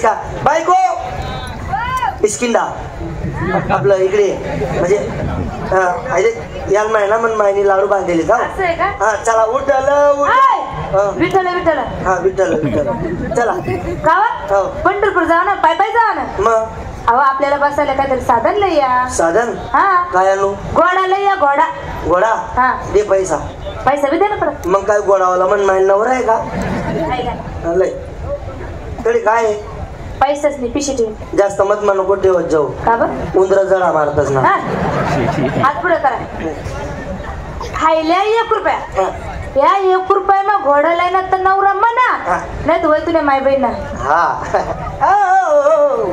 इसका बायको इस्किंदा आपलं इकडे म्हणजे याला महिना मन मायनी लाडू बांधलेले का हा चला उठल विठ्ठल विठ्ठल हा विठ्ठल विठ्ठल चला गावा पंढरपूर जाऊ ना पाय पाय जाऊ ना मग अहो आपल्याला बसायला काहीतरी साधन लय या साधन हा काय आणू घोडा लय या घोडा घोडा हा दे पैसा पैसा बी दे ना परत मग काय घोडावाला मन मायन नवरा आहे का लय तरी काय पैसाच नाही पिशी ठेव जास्त मत नको ठेवत जाऊ का बर उंदरा जडा मारतच ना हात पुढे करा खायला 1 रुपया या 1 रुपया मग घोडाला ना तर नवरा म्हणा नाही तर तुला माय बहीण हा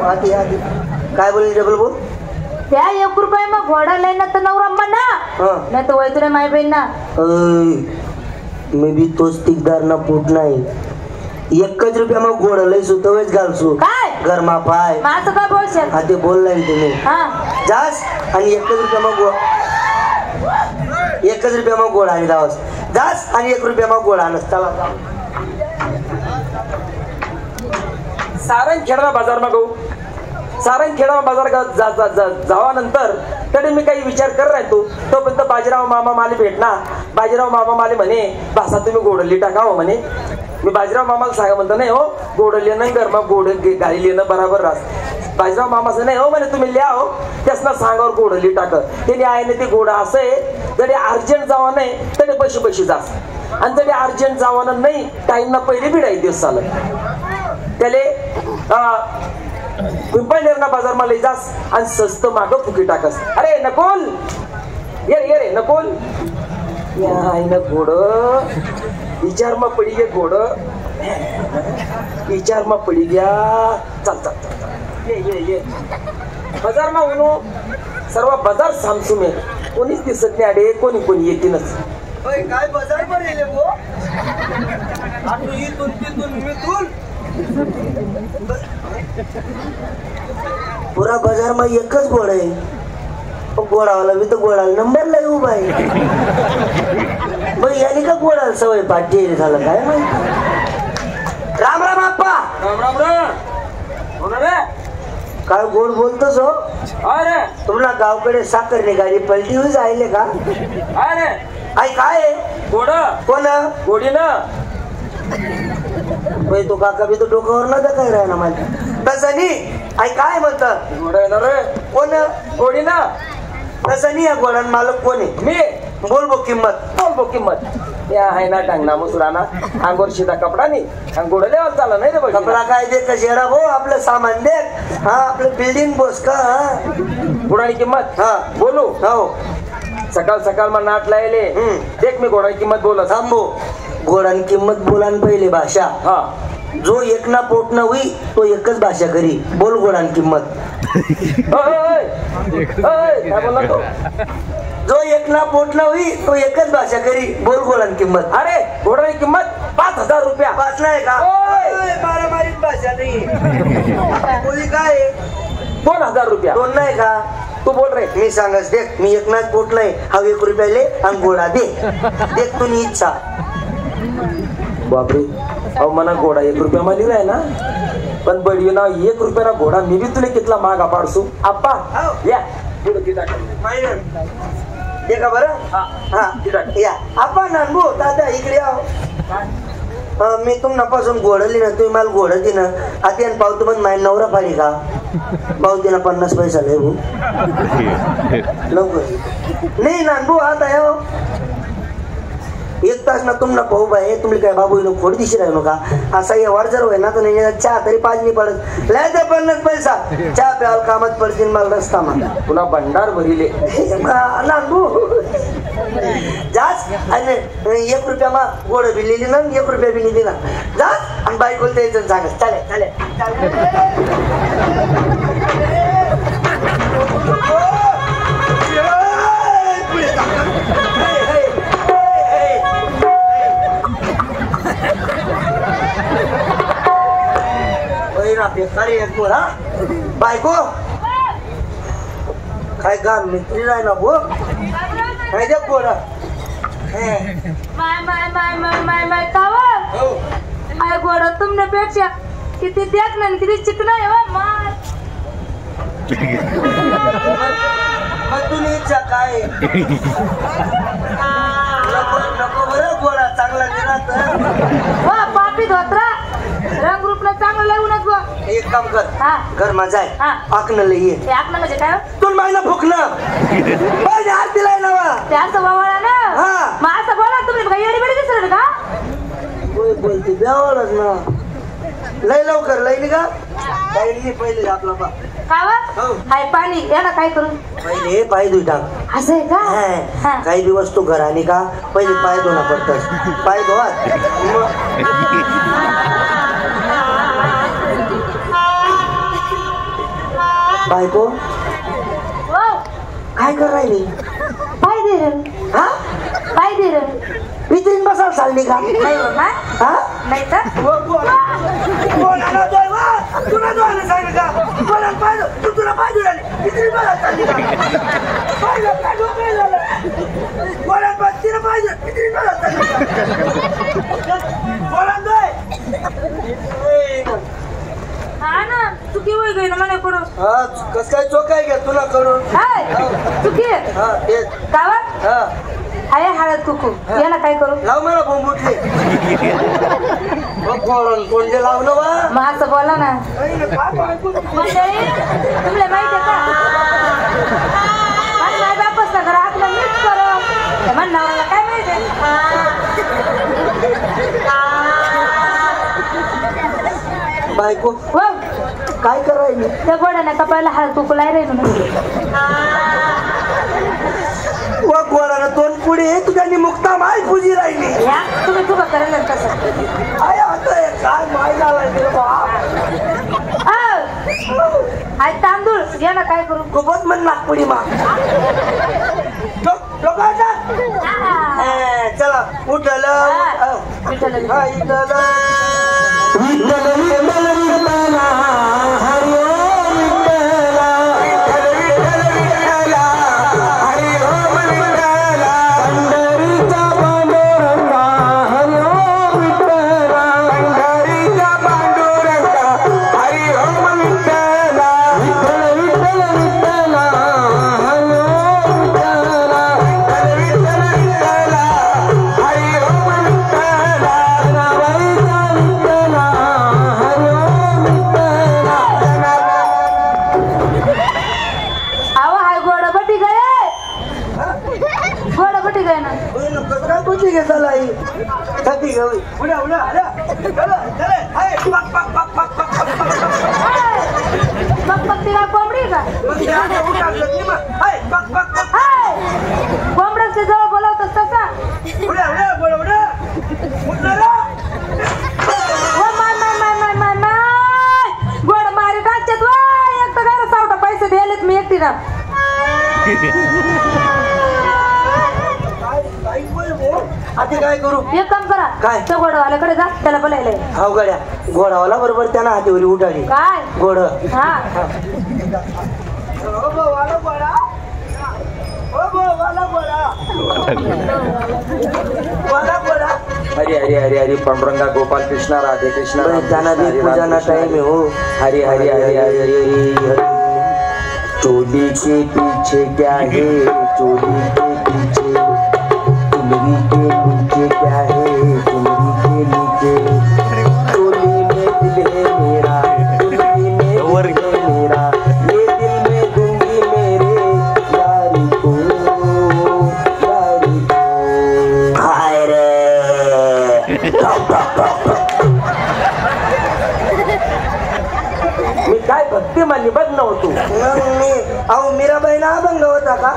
आधी आधी काय बोलली डबल बोल त्या 1 रुपया मग घोडाला ना तर नवरा म्हणा नाही तर तुला माय बहीण ना मी बी तोच तिकदार ना पोट नाही 1 रुपया मग घोडाला सुतवेच घालसू काय गरमा पाय माझं काय बोलशाल हा ते बोललाय तुम्ही जास आणि 1 रुपया मग 1 रुपया मग गोड आणि दावस जास आणि 1 रुपया मग गोड आणस चला सारंग खेळा बाजार मग सारंग खेळा बाजार जावा नंतर तरी मी काही विचार कर राहतो तोपर्यंत बाजीराव मामा माले भेटना बाजीराव मामा माले म्हणे भाषा तुम्ही गोडली टाकावं म्हणे मी बाजीराव मामाला सांगा म्हणतो नाही हो गोडली नाही गरमा गोड गाडी लिहिणं बराबर रास बाजीराव मामाचं नाही हो म्हणे तुम्ही लिहा हो त्यासना सांगावर गोडली टाक त्याने आहे ना ते गोड असं आहे जरी अर्जंट जावा नाही तरी पैसे पैसे जास आणि जरी अर्जंट जावा नाही टाईमना पहिले बिडाई दिवस चालत त्याले पिंपळनेरना बाजार मा लई जास आणि स्वस्त माग फुकी टाकस अरे नकोल ये रे नकोल ना घोड विचार मा पडी गे घोड विचार मा पडी गया चल चल चल ये बाजार मा उनो सर्व बाजार सामसू मे कोणीच दिसत नाही अडे कोणी कोणी येतीनच काय बाजार मध्ये येले गो आतू इथून तिथून मिथून पुरा बाजार मा एकच घोड आहे घोडावाला मी तर घोडाला नंबरला उभा आहे मग याने का घोडाला सवय पाठी झालं काय माहिती राम राम आप्पा राम राम रे काय गोड बोलतोस हो अरे तुम्हाला गावकडे साखरने गाडी पलटी होई जायले का अरे आई काय घोड कोण घोडी ना तो काका बी तो डोक्यावर न काय राहिला माझ्या तसं नाही आई काय म्हणतात घोड आहे ना रे कोण घोडी ना तसं नाही या घोडान मालक कोण आहे मी बोल बो किंमत या आहे ना टांगना मुसुराना अंगोर शिदा कपडा नाही अंगोड लेवल चालला नाही रे कपडा काय दे कशेरा भाऊ आपलं सामान दे हा आपलं बिल्डिंग बोस का घोडानी किंमत हा बोलू हो सकाळ सकाळ मा नाट लायले देख मी घोडानी किंमत बोलत थांबो घोडानी किंमत बोला पहिली भाषा हा जो एक ना पोट न होई तो एकच भाषा करी बोल घोडानी किंमत काय बोलला तो जो एक ना पोट न होई तो एकच भाषा करी बोल घोडानी किंमत अरे घोडानी किंमत 5,000 रुपया 5 नाही का मारामारीत भाषा नाही बोली काय 2,000 रुपया 2 नाही का तू बोल रे मी सांगस देख मी एक नाच पोट नाही हा 1 रुपयाले आणि घोडा दे देख तुझी इच्छा बापरे अहो मना घोडा 1 रुपया मा लिहिलाय ना पण बडी ना 1 रुपयाला घोडा मी बी तुला कितला महागा पाडसू आप्पा या दे का बरं हा या आपण अनुभू दादा इकडे आहो मी तुम्हापासून घोडली ना तुम्ही मला घोड दे ना आधी आणि पावतो पण माझ्या नवरा पाडी का पावतीला 50 पैसा लय भाऊ लवकर नाही ना अनुभू आता या 1 तास ना तुम्हाला भाऊ बाय तुम्ही काय बाबू खोड दिशी राहिलो का असा या वाढ जर होय ना तर नाही चहा तरी 5 नाही पडत लय ते 50 पैसा चहा प्याल कामात पडतील मला रस्ता मा पुन्हा भंडार भरिले नांदू जास आणि 1 रुपया मा गोड बिल्ली ना 1 रुपया बिल्ली दिला जास आणि बाईक बोलते यायचं सांगा चालेल बायको काय काम मित्री नाही ना भो काय द्या पोरा माय कावा माय गोड तुमने पेक्षा किती देखणं आणि किती चिकन आहे हो माल. मग तुम्ही इच्छा काय नको बरं गोळा चांगला दिला तर हो पापी धोत्रा रंग रूपला चांगलं लागूनच गो. एक काम कर हा घर माझा आहे हा. आकणं लई ये ते आकणं म्हणजे काय हो? तू महिना फुकणं पाहिजे हात दिलाय ना ते असं वावळा ना हा. मग असं बोला तुम्ही काही एडी बेडी दिसलं का बोलते द्यावंच ना लय लवकर लय निघा काही पहिले आपला बा खावा हो. हाय पाणी याला काय करू पहिले पाय धुई टाक असं आहे का हा. काही दिवस तू घर आली का पहिले पाय धुणं पडतस पाय धुवा बायको हो काय कर राहिली पाय दे रे हा पाय दे रे विचारीन बसाल चालली का नाही हो ना हा नाही तर तुला धुवायला सांगितलं का कोणाला पाय तू तुला पाय धुवायला विचारीन बसाल चालली का पाहिलं काय डोकं झालं कोणाला पाय तिला पाय विचारीन बसाल चालली का कोणाला धुवाय हा ना चुकी होई गई ना मला करू हा कस काय चोख आहे घ्या तुला करून हाय चुकी आहे हा तेच गावात हा आहे हळद कुकू याला काय करू लाव मला बोंबुटले कोणते लावलं वा मग असं बोला ना मंडळी तुमला माहिती आहे का माझ्या बापच ना घरा आपलं मीच करू मन नवऱ्याला काय माहिती बायको हो काय करायला त्या गोड्याने कपाळाला हळद कुकू लाई रे व गोळानं तोंड पुढे तुझ्यानी मुक्ता माय पूजी राहिली या तुम्ही तुका करेल तसं आय आता काय माय झालाय तुला बाप हाय तांदूळ याला काय करू खूपच मन नागपुडी मा चला उठलं कोंबड्याच्या जवळ बोलावतोस तसा गोड मारे टाकच्यात एक तर काय सावटा पैसे द्यायलेत मी एकटी ना आता काय करू एक काम करा काय? त्या घोडवाल्याकडे जा त्याला बोलायला हाव गड्या घोडावाला बरोबर त्यानं हातीवरी उठाली काय घोड हा हरी हरी हरी हरी पांडुरंगा गोपाल कृष्णा राधे कृष्णा जाना भी पूजाना टाइम है हो हरी हरी हरी हरी हरी हरी चोली के पीछे क्या है चोली के पीछे चुनरी के नीचे क्या है चुनरी के नीचे चोली में दिल है मेरा चुनरी में दिल है मेरा ये दिल में दूंगी मेरे यारी को यारी को हाय रे मी काय भक्ती मानली बघ नव्हतो मी अहो मीराबाई ना अभंग होता का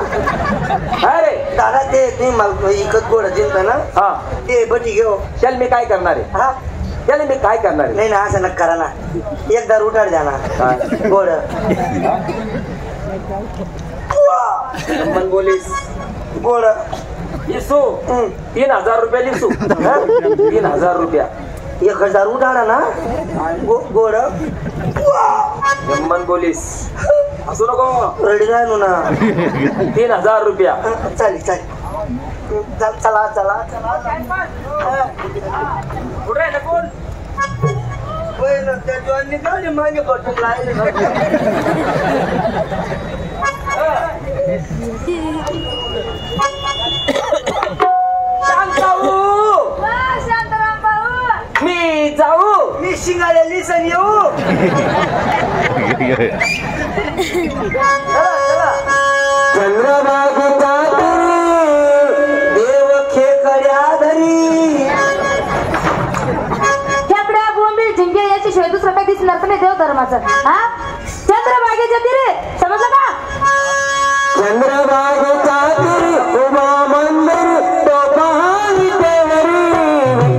अरे दादा ते तुम्ही मला इकत गोड चिंता ना हा ते बटी घेऊ चल मी काय करणार आहे हा चल मी काय करणार आहे नाही ना असं नका करा ना एकदा उठाड द्या ना काय? गोड मन बोलीस गोड लिसू 3000 रुपया लिसू 3000 रुपया 1000 उठाडा ना गोड मन बोलीस असू नको रेडी राहिलो ना 3000 रुपया चालेल चालेल चला चला चला कुठे आहे ना कोण पहिलं त्या जॉननी काढली मागे बटन लावले शांताराम भाऊ मी जाऊ मी शिंगाळ्याली सण येऊ चंद्रभागेचा देव खेकड्या धरी खेकड्या बोंबील झिंगे याची शिवाय दुसरं काही दिसणार पण नाही देव धर्माचं हा चंद्रभागेच्या तिरे समजलं का चंद्रभागेचा उमा मंदिर तो पहाडी देवरी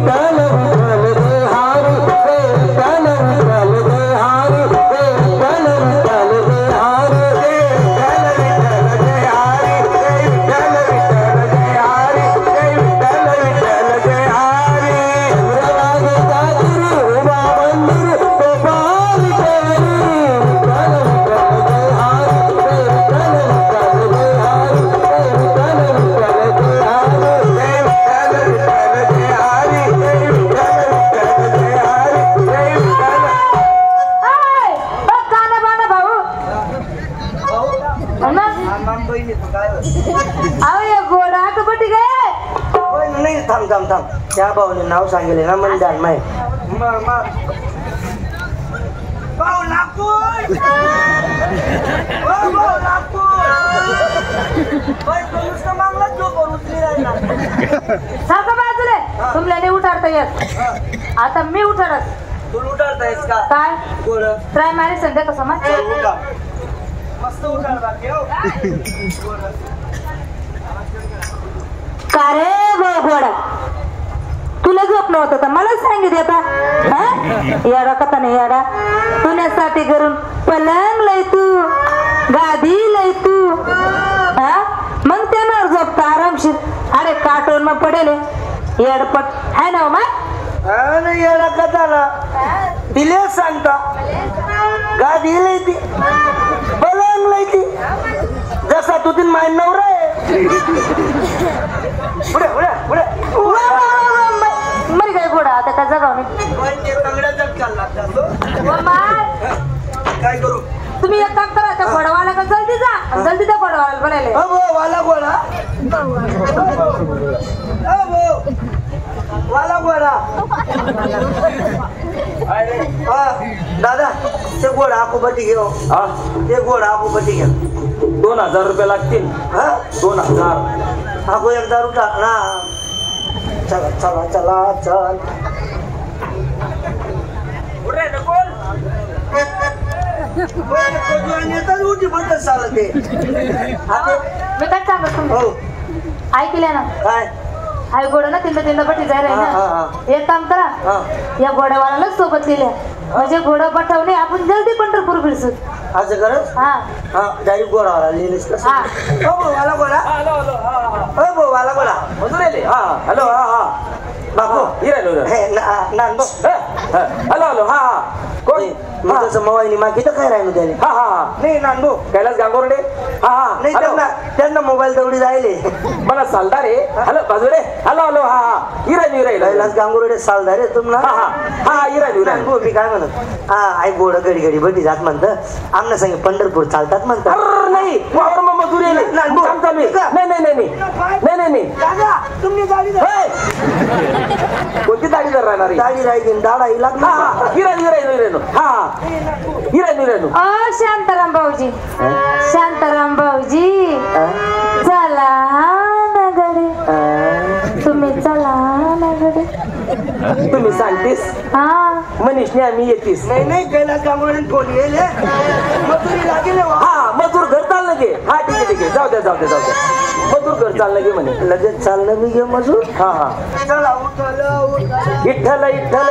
विठ्ठल विठ्ठल देहारी विठ्ठल विठ्ठल देहारी विठ्ठल विठ्ठल देहारी विठ्ठल विठ्ठल देहारी विठ्ठल विठ्ठल देहारी विठ्ठल विठ्ठल देहारी चंद्रभागेचा उमा मंदिर तो पहाडी देवरी विठ्ठल विठ्ठल देहारी नाही थांब थांब थांब त्या भाऊने नाव सांगितले ना मला ध्यान माहित भाऊ नागपूर भाऊ नागपूर मागला जो उचली राहिला सारखं बाजूले तुमला नाही उठाडता येत आता मी उठाडत तुला उठाडता येस का काय गोड ट्राय मारे संध्या कसं मग उठा मस्त उठाड बाकी हो का रे गोडा तुला झोप नव्हतं तर मला सांगितलं आता येडा कथा नाही येडा पुण्यासाठी करून पलंग लय तू गादी लय तू हा मग त्यानं झोपता आरामशीर अरे काटोर मग पडेल येडपट हाय ना मग नाही येडा कथाला दिले सांगता गादी लय ती पलंग लय ती जसा तू तीन माय नवरा आहे पुढे पुढे पुढे मरी काय घोडा आता काय जगाव नाही काय करू तुम्ही एक काम करा त्या घोडावाला का जल्दी जा जल्दी त्या घोडावाला बोलायला वाला घोडा वाला घोडा दादा ते घोडा आकुपटी घेऊ ते घोडा आकुपटी घ्या 2000 रुपये लागतील 2000 आकू 1000 उठा ना चला चला चला चल उठी बद्दल चालत ते मी काय सांगत तुम्ही हो ऐकल्या ना काय हाय घोडा ना तीन बटी जाय रे ना एक काम करा या घोड्यावाल्यालाच सोबत लिहिल्या म्हणजे घोडा पाठवणे आपण जल्दी पंढरपूर फिरसू असं करत हा डायरेक्ट गोडावाला लिहिलेस का हो वाला गोडा हो वाला गोडा मधुरेले हा हॅलो हा हा बापू हिरायलो नांदो हॅलो हॅलो हा हा कोण मी तसं मवाईनी मागी तर काय राहिलो त्याने हा हा नाही नांदो कैलास गांगोर्डे हा हा नाही त्यांना मोबाईल तेवढी राहिले मला सालदार आहे हॅलो बाजूले हॅलो हॅलो हा हा हिरायलो हिरायलो कैलास गांगुर्डे सालदार आहे तुम्हाला हा हा हा हिरायलो हिरायलो मी काय म्हणत हा आई गोड घडी घडी बटी जात म्हणत आमना सांगे पंढरपूर चालतात म्हणतात नाही वावर मग मधुरेले नाही तुम्ही गाडी कोणती दाढी जर राहणार दाढी राहिली दाडा ही लागणार हिरायलो हा हिरायलो शांताराम भाऊजी शांताराम भाऊजी चला ना गडे तुम्ही चला ना गडे तुम्ही सांगतेस हा मनीषने आम्ही येतीस नाही कैलास गांगुर्डे फोन येईल मजुरी लागेल हा मजूर घर चाललं गे हा ठीक आहे जाऊ द्या मजूर घर चाललं गे म्हणे लगेच चाललं मी घे मजूर हा हा चला उठल विठ्ठल विठ्ठल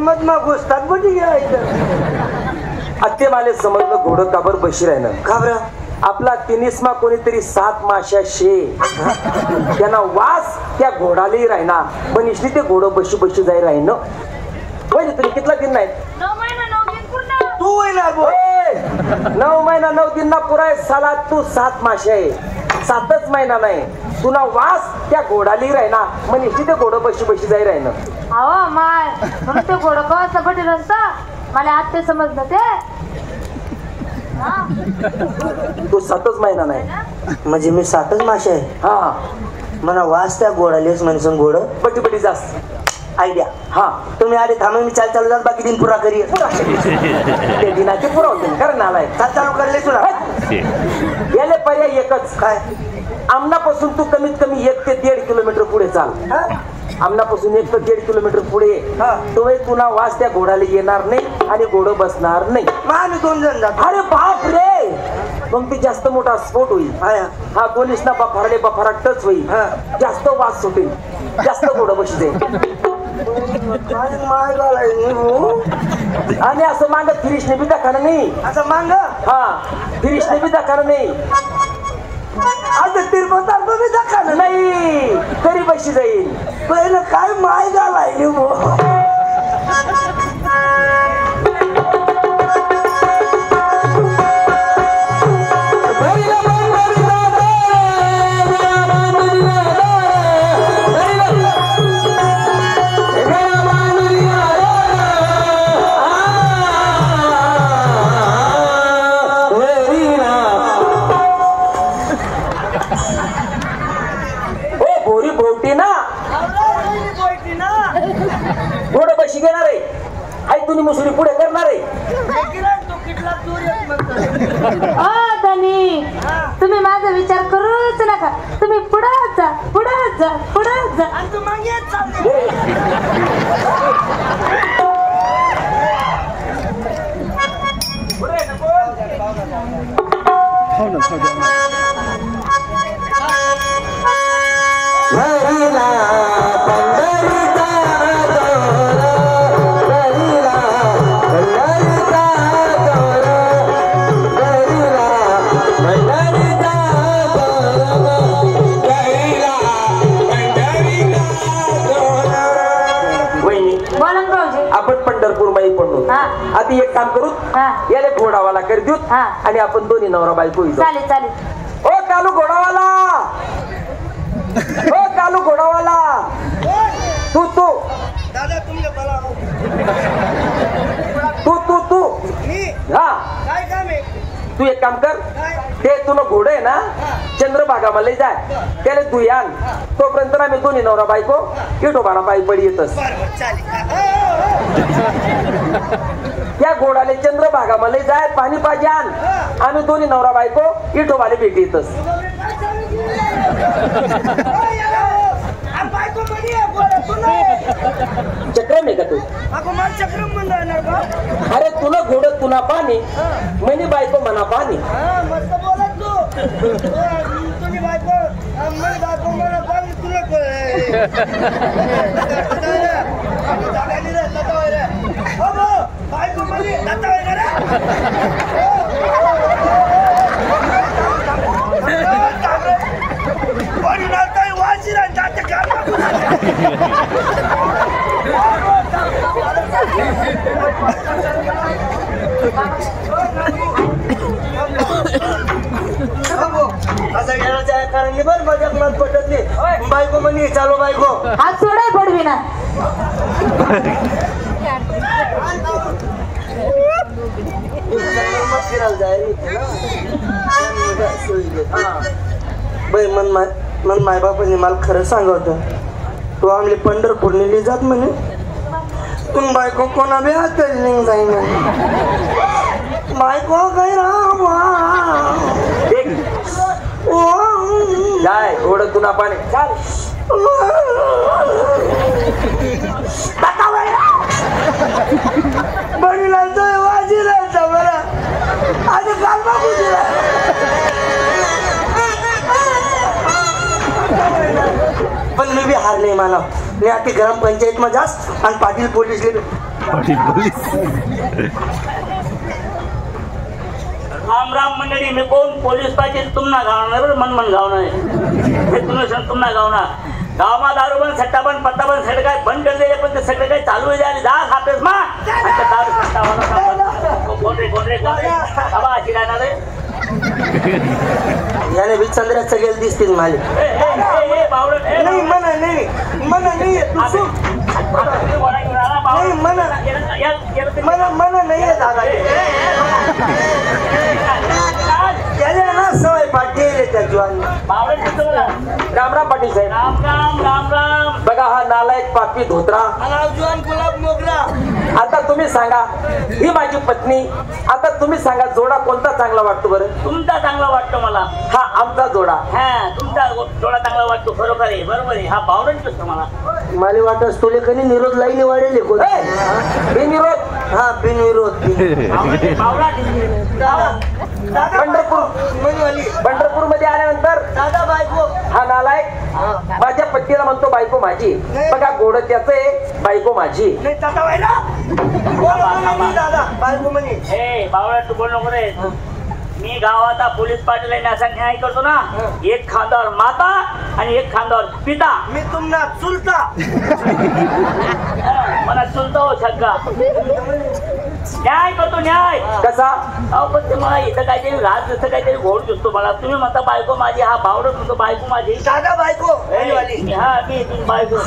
मत मग घुसतात पण आत्ते माले समजलं घोडं काबर बशी राहिलं घाबरा आपला तिनिसमा कोणीतरी 7 माश्या शे त्यांना वास त्या घोडालाही राहिना पण इथली ते घोडं बशी बशी जाई राहिनं म्हणजे तुम्ही कितला दिन नाही 9 महिना 9 दिन पूर्ण तू वैला बोल 9 महिना 9 दिन ना पुराय साला तू 7 मासे आहे 7च महिना नाही तुला वास त्या घोडाली राहिना म्हणजे इथली ते घोडं बशी बशी जाई राहिनं अहो माय म्हणून ते घोडं कवा बटील असता मला आज ते समजलं ते तू 7च महिना नाही म्हणजे मी 7च मासे आहे हा मला वास त्या घोडालेच म्हणजे घोड बटी बटी जास्त आयडिया हा तुम्ही आले थांबा मी चालू जात बाकी दिन पुरा करी ते दिनाचे पुरवते कारण आलाय चालू करले तुला याले पर्याय एकच काय आमनापासून तू कमीत कमी 1 ते 1.5 किलोमीटर पुढे चाल आमनापासून 1 ते 1.5 किलोमीटर पुढे तो तुला वास त्या घोड्याला येणार नाही आणि घोडं बसणार नाही मग आम्ही 2 जण जातो अरे बाप रे मग ते जास्त मोठा स्फोट होईल हा पोलीस ना बफारले बफारा टच होईल जास्त वास सुटेल जास्त घोडं बशी जाईल आणि असं मांग फिरिशने बी दाखवणं नाही असं मांग हा फिरिशने बी दाखवणं नाही आता तिरपतार तुम्ही दाखवलं नाही तरी बशी जाईल पहिलं काय माय झालाय घोडं बशी घेणार आहे आई तुम्ही मुसरी पुढे करणार आहे तुम्ही माझा विचार करूच नका तुम्ही पुढे जा पुढे जा पुढे जा आधी एक काम करू याला घोडावाला कर देऊ आणि आपण दोन्ही नवरा बायको चालेल चालेल ओ कालू घोडावाला ओ कालू घोडावाला तू तू दादा तुमले बोला तू तू तू हा काय काम आहे तू एक काम कर ते तुला घोडं आहे ना चंद्रभागा मला जाय त्याला तू यान तोपर्यंत आम्ही दोन्ही नवरा बायको इटोबाना पायी पडी येतस त्या घोडाले चंद्रभागा मला जाय पाणी पाहिजे आण आम्ही दोन्ही नवरा बायको इटोबाले भेटी येतस चक्रम आहे का तू अरे तुला घोड तुला पाणी म्हणे बायको म्हणा पाणी असं घेण्याच्या कारण बरं माझ्या मत पटत नाही बायको म्हणे चालो बायको हात सोडाय पडवी ना बाई मन माय बापाने मला खरं सांगवत तू आमले पंढरपूर नेली जात म्हणे तुम बायको कोणा बी हात जाईन बायको काय जाय घोडं तुला पाणी चाल बडीला वाजीला बरं आणि काल बाबू दिला पण मी बी हार नाही मला मी आता ग्रामपंचायत मध्ये जास आणि पाटील पोलीस राम राम मंडळी मी कोण पोलीस पाटील तुम्हाला गावणार मनमन गावणार हे तुम्ही तुम्हाला गावणार गावमा दारू बंद सट्टा बंद पत्ता बंद सगळं काय बंद कर दिले पण ते सगळं काही चालू आहे आणि जा हापेस मा दारू सट्टा कोण रे बाबा अशी राहणार रे याने बी चंद्रात सगळ्याला दिसतील माले नाही म्हणा नाही म्हणा नाही म्हणा नाही दादा त्याला ना सवय पाटील त्या ज्वान राम राम पाटील साहेब. राम राम राम राम. बघा हा नालायक पापी धोत्रा ज्वान गुलाब मोगरा. आता तुम्ही सांगा ही माझी पत्नी आता तुम्ही सांगा जोडा कोणता चांगला वाटतो बरं. तुमचा चांगला वाटतो मला. हा आमचा जोडा. हा तुमचा जोडा चांगला वाटतो खरोखर आहे बरोबर आहे. हा बावरंट दिसतो मला. मला वाटत तुले कधी निरोध लाईनी वाढेल बिनविरोध. हा बिनविरोध पंढरपूर मध्ये आल्यानंतर दादा बायको हा नालायक माझ्या पत्नीला म्हणतो बायको माझी. बघा गोड त्याच आहे बायको माझी. दादा बायको म्हणे हे बावळट तू बोल नको रे. मी गावाचा पोलीस पाटील आहे असा न्याय करतो ना. एक खांद्यावर माता आणि एक खांद्यावर पिता. मी तुम्हाला चुलता मला चुलता हो सगळा न्याय करतो न्याय कसा. अहो पण ते मला इथं काहीतरी राज जसं काहीतरी घोड दिसतो मला. तुम्ही म्हणता बायको माझी. हा बावडत म्हणतो बायको माझी. दादा बायको हा मी तुम्ही बायको.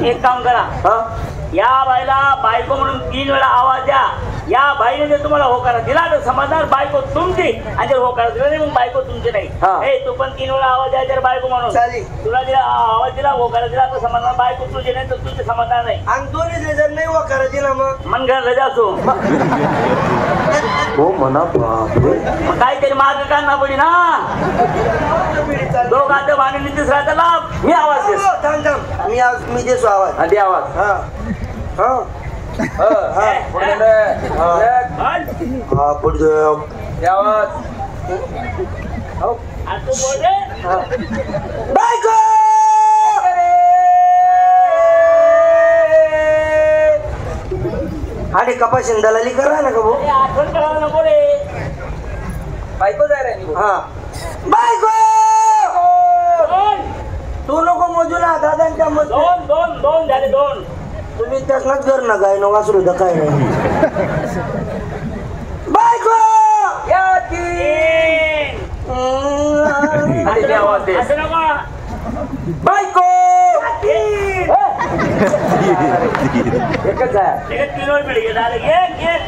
एक काम करा या बाईला बायको म्हणून 3 वेळा आवाज द्या. या बाईने जर तुम्हाला होकार दिला तर समजणार बायको तुमची आणि जर होकार दिला नाही मग बायको तुमची नाही. हे तू पण 3 वेळा आवाज द्या जर बायको म्हणून. तुला दिला आवाज दिला होकार दिला तर समजणार बायको तुझी नाही तर तुझे समजणार नाही. आणि दोन्ही जर नाही होकार दिला मग मन घर रजा असो हो म्हणा काहीतरी मार्ग काढणं पडी ना. दोघांचं भांडणी तिसरा त्याला मी आवाज देस. मी देसो आवाज. आधी आवाज. हा हा बायको आणि कपाशी दलाली करा ना का भाऊ. आठवण करायला नको रे. बायको जाय रे. हा बायको तू नको मोजू ना दादांच्या दोन दोन दोन झाले 2. तुम्ही त्यासनाच कर ना काय नो वासरू द काय नाही. बायको आवाज दे. असं नको. बायको एकच आहे. 3 वेळ मिळेल एक